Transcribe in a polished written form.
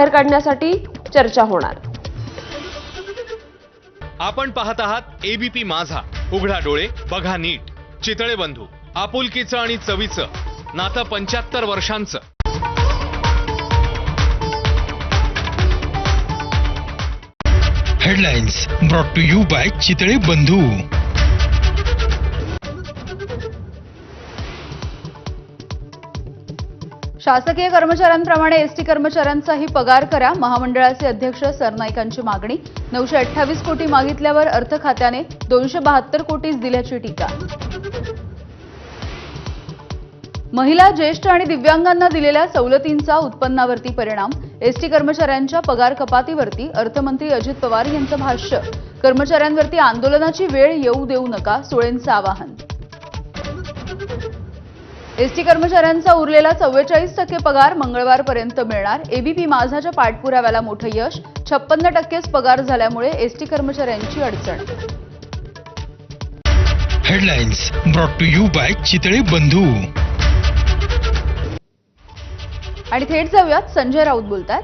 बाहेर काढण्यासाठी चर्चा होणार। आपण पाहत आहात एबीपी माझा, उघडा डोळे बघा नीट। चितळे बंधू, आपुलकीचं आणि चवीचं नातं 75 वर्षांचं। Headlines brought to you by Chitale Bandhu. शासकीय कर्मचाऱ्यांप्रमाणे एसटी कर्मचाऱ्यांचाही पगार करा, महामंडळाचे अध्यक्ष सरनाईकांची मागणी। 928 कोटी मागितल्यावर अर्थ खात्याने 272 कोटीच दिल्याची टीका। महिला, ज्येष्ठ आणि दिव्यांगांना दिलेल्या सवलतींचा उत्पन्नावरती परिणाम, एसटी कर्मचाऱ्यांच्या पगार कपातीवरती अर्थमंत्री अजित पवार यांचं भाष्य। कर्मचाऱ्यांवरती आंदोलनाची वेळ येऊ देऊ नका, सुळेंचं आवाहन। एसटी कर्मचाऱ्यांचा उरलेला 44% पगार मंगळवारपर्यंत मिळणार, एबीपी माझाच्या पाठपुराव्याला मोठं यश। 56% पगार झाल्यामुळे एसटी कर्मचाऱ्यांची अडचण। Headlines brought to you by Chitale Bandhu. आणि थेट जाऊयात, संजय राऊत बोलतात।